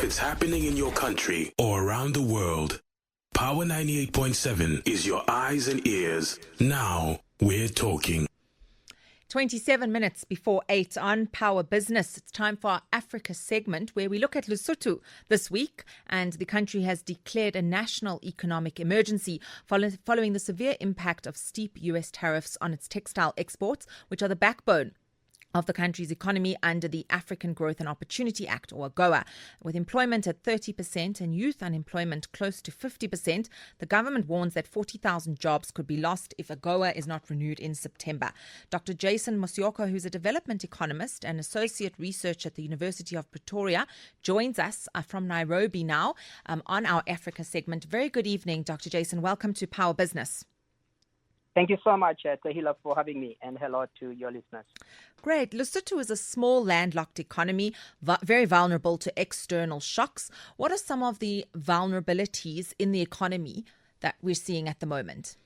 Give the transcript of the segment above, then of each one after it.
it's happening in your country or around the world, Power 98.7 is your eyes and ears. Now we're talking. 27 minutes before 8 on Power Business. It's time for our Africa segment where we look at Lesotho this week, and the country has declared a national economic emergency following the severe impact of steep US tariffs on its textile exports, which are the backbone of the country's economy under the African Growth and Opportunity Act, or AGOA. With employment at 30% and youth unemployment close to 50%, the government warns that 40,000 jobs could be lost if AGOA is not renewed in September. Dr. Jason Mosioko, who's a development economist and associate researcher at the University of Pretoria, joins us from Nairobi now on our Africa segment. Very good evening, Dr. Jason. Welcome to Power Business. Thank you so much, Tehillah, for having me, and hello to your listeners. Great. Lesotho is a small landlocked economy, very vulnerable to external shocks. What are some of the vulnerabilities in the economy that we're seeing at the moment?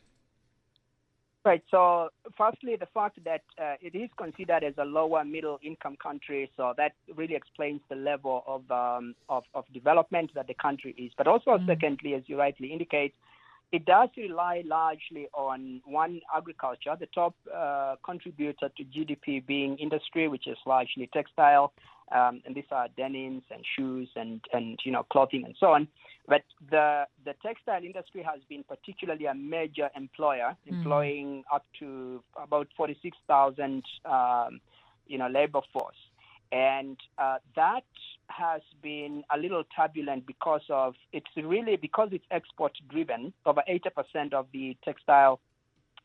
Right. So, firstly, the fact that it is considered as a lower middle income country, so that really explains the level of development that the country is. But also, secondly, as you rightly indicate, it does rely largely on agriculture, the top contributor to GDP being industry, which is largely textile, and these are denims and shoes and clothing and so on. But the textile industry has been particularly a major employer, employing up to about 46,000 labor force. And that has been a little turbulent because it's export driven. Over 80% of the textile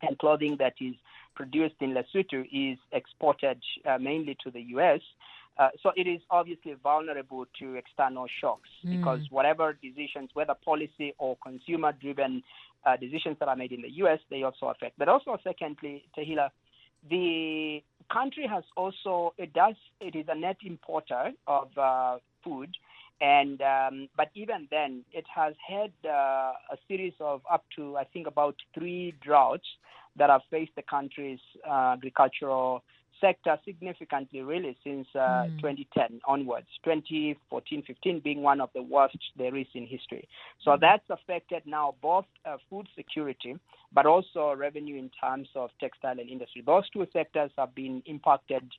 and clothing that is produced in Lesotho is exported mainly to the US. So it is obviously vulnerable to external shocks because whatever decisions, whether policy or consumer driven decisions that are made in the US, they also affect. But also, secondly, Tehillah, the country has also, it is a net importer of food, and but even then, it has had a series of up to, I think, about 3 droughts that have faced the country's agricultural sector significantly, really, since 2010 onwards, 2014-15 being one of the worst there is in history. So that's affected now both food security, but also revenue in terms of textile and industry. Those two sectors have been impacted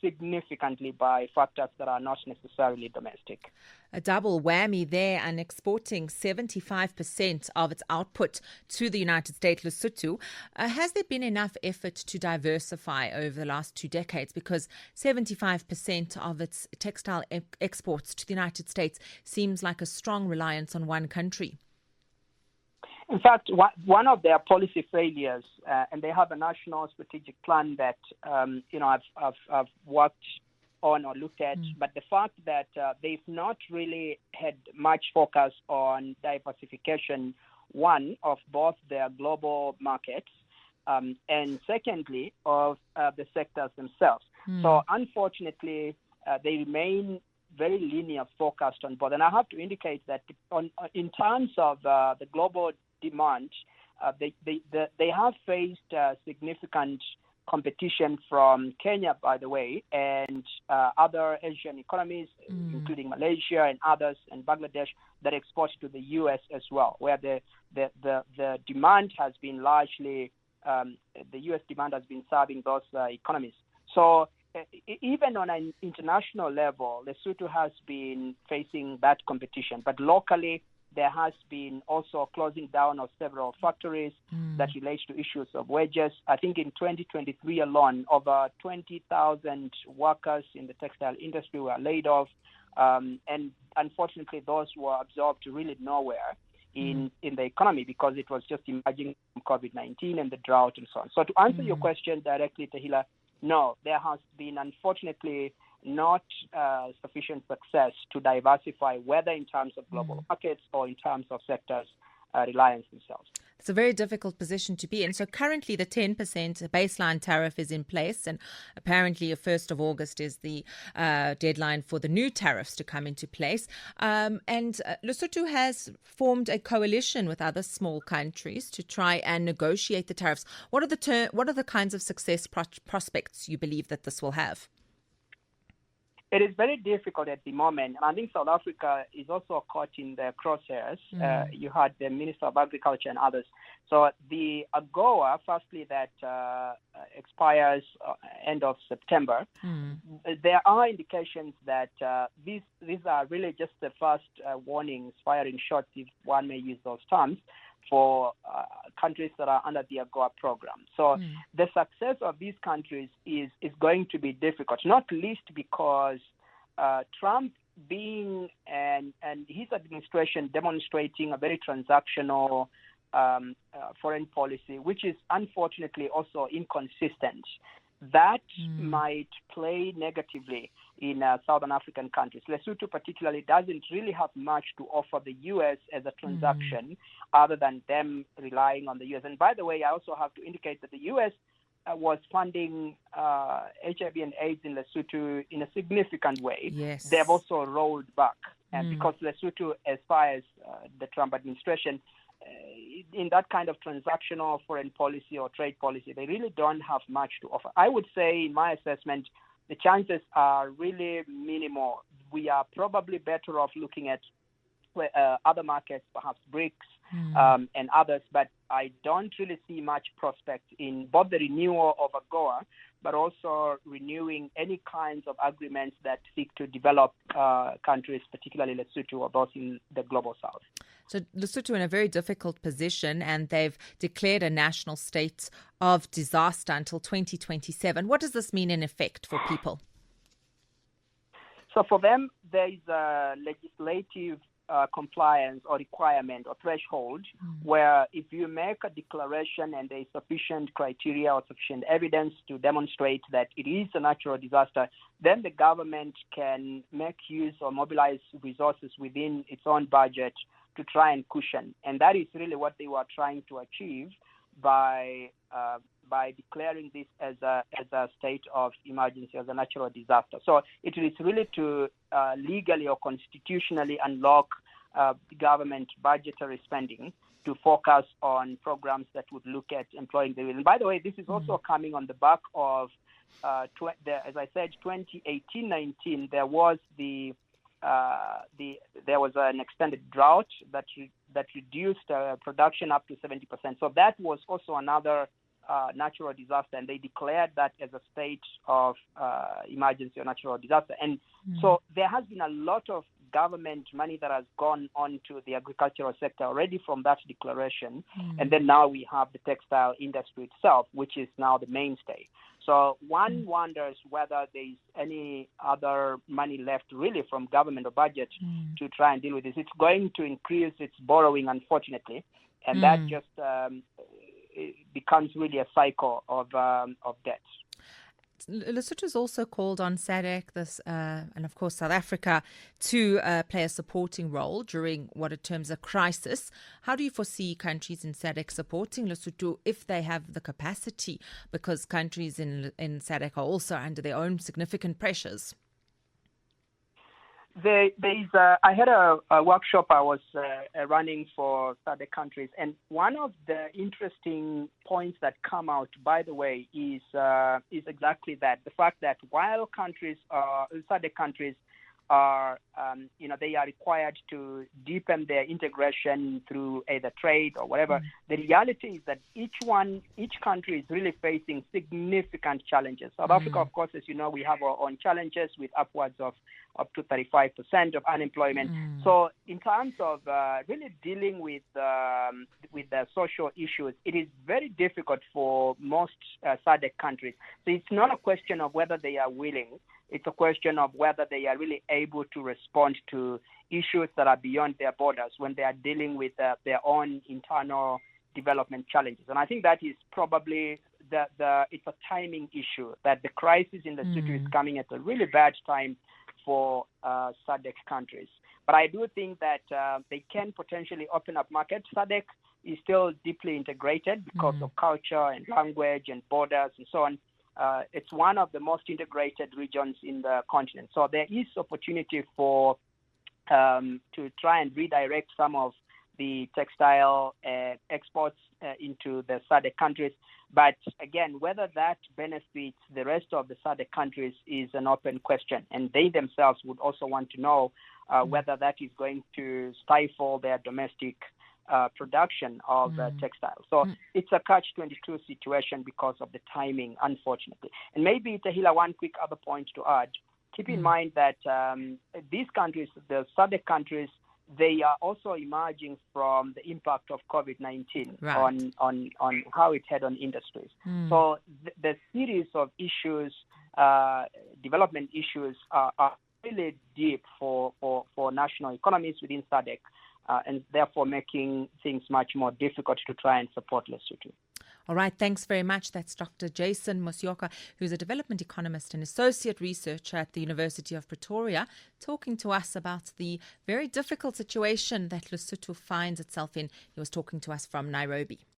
significantly by factors that are not necessarily domestic. A double whammy there, and exporting 75% of its output to the United States, Lesotho. Has there been enough effort to diversify over the last 2 decades? Because 75% of its textile exports to the United States seems like a strong reliance on one country. In fact, one of their policy failures, and they have a national strategic plan that I've worked on or looked at, but the fact that they've not really had much focus on diversification, one, of both their global markets, and secondly, of the sectors themselves. So unfortunately, they remain very linear focused on both. And I have to indicate that in terms of the global demand, they have faced significant competition from Kenya, by the way, and other Asian economies, including Malaysia and others, and Bangladesh, that export to the U.S. as well, where the demand has been largely, the U.S. demand has been serving those economies. So even on an international level, Lesotho has been facing that competition, but locally, there has been also closing down of several factories that relates to issues of wages. I think in 2023 alone, over 20,000 workers in the textile industry were laid off. And unfortunately, those were absorbed to really nowhere in the economy because it was just emerging from COVID-19 and the drought and so on. So to answer your question directly, Tehillah, no, there has been, unfortunately, not sufficient success to diversify, whether in terms of global markets or in terms of sectors' reliance themselves. It's a very difficult position to be in. So currently the 10% baseline tariff is in place, and apparently the 1st of August is the deadline for the new tariffs to come into place. And Lesotho has formed a coalition with other small countries to try and negotiate the tariffs. What are the kinds of success prospects you believe that this will have? It is very difficult at the moment, and I think South Africa is also caught in the crosshairs. You had the Minister of Agriculture and others. So the AGOA, firstly, that expires end of September. There are indications that these are really just the first warnings, firing shots, if one may use those terms, for countries that are under the AGOA program. So the success of these countries is going to be difficult, not least because Trump being and his administration demonstrating a very transactional foreign policy, which is unfortunately also inconsistent. That might play negatively in Southern African countries. Lesotho particularly doesn't really have much to offer the U.S. as a transaction other than them relying on the U.S. And by the way, I also have to indicate that the U.S. was funding HIV and AIDS in Lesotho in a significant way. Yes. They have also rolled back. And because Lesotho, as far as the Trump administration, in that kind of transactional foreign policy or trade policy, they really don't have much to offer. I would say, in my assessment, the chances are really minimal. We are probably better off looking at other markets, perhaps BRICS and others, but I don't really see much prospect in both the renewal of AGOA, but also renewing any kinds of agreements that seek to develop countries, particularly Lesotho or those in the global south. So Lesotho in a very difficult position, and they've declared a national state of disaster until 2027. What does this mean in effect for people? So for them, there is a legislative compliance or requirement or threshold where if you make a declaration and there is sufficient criteria or sufficient evidence to demonstrate that it is a natural disaster, then the government can make use or mobilize resources within its own budget to try and cushion. And that is really what they were trying to achieve by declaring this as a state of emergency, as a natural disaster. So it is really to legally or constitutionally unlock government budgetary spending to focus on programs that would look at employing the will. And by the way, this is also coming on the back of, as I said, 2018-19, there was there was an extended drought that reduced production up to 70%. So that was also another natural disaster, and they declared that as a state of emergency or natural disaster. And so there has been a lot of government money that has gone on to the agricultural sector already from that declaration. And then now we have the textile industry itself, which is now the mainstay. So one wonders whether there is any other money left really from government or budget to try and deal with this. It's going to increase its borrowing, unfortunately, and that just it becomes really a cycle of debt. Lesotho has also called on SADC, and of course South Africa, to play a supporting role during what it terms a crisis. How do you foresee countries in SADC supporting Lesotho if they have the capacity? Because countries in SADC are also under their own significant pressures. I had a workshop I was running for SADC countries, and one of the interesting points that come out, by the way, is exactly that: the fact that while SADC countries are, they are required to deepen their integration through either trade or whatever. The reality is that each country is really facing significant challenges. South Africa, of course, as you know, we have our own challenges with upwards of up to 35% of unemployment. So in terms of really dealing with the social issues, it is very difficult for most SADC countries. So it's not a question of whether they are willing. It's a question of whether they are really able to respond to issues that are beyond their borders when they are dealing with their own internal development challenges. And I think that is probably it's a timing issue, that the crisis in Lesotho is coming at a really bad time for SADC countries. But I do think that they can potentially open up markets. SADC is still deeply integrated because of culture and language and borders and so on. It's one of the most integrated regions in the continent. So there is opportunity for to try and redirect some of the textile exports into the SADC countries. But again, whether that benefits the rest of the SADC countries is an open question. And they themselves would also want to know whether that is going to stifle their domestic production of textiles. So it's a catch-22 situation because of the timing, unfortunately. And maybe, Tehillah, one quick other point to add. Keep in mind that these countries, the SADC countries, they are also emerging from the impact of COVID-19 on how it had on industries. So the series of issues, development issues, are really deep for national economies within SADC, and therefore making things much more difficult to try and support Lesotho. All right, thanks very much. That's Dr. Jason Musyoka, who's a development economist and associate researcher at the University of Pretoria, talking to us about the very difficult situation that Lesotho finds itself in. He was talking to us from Nairobi.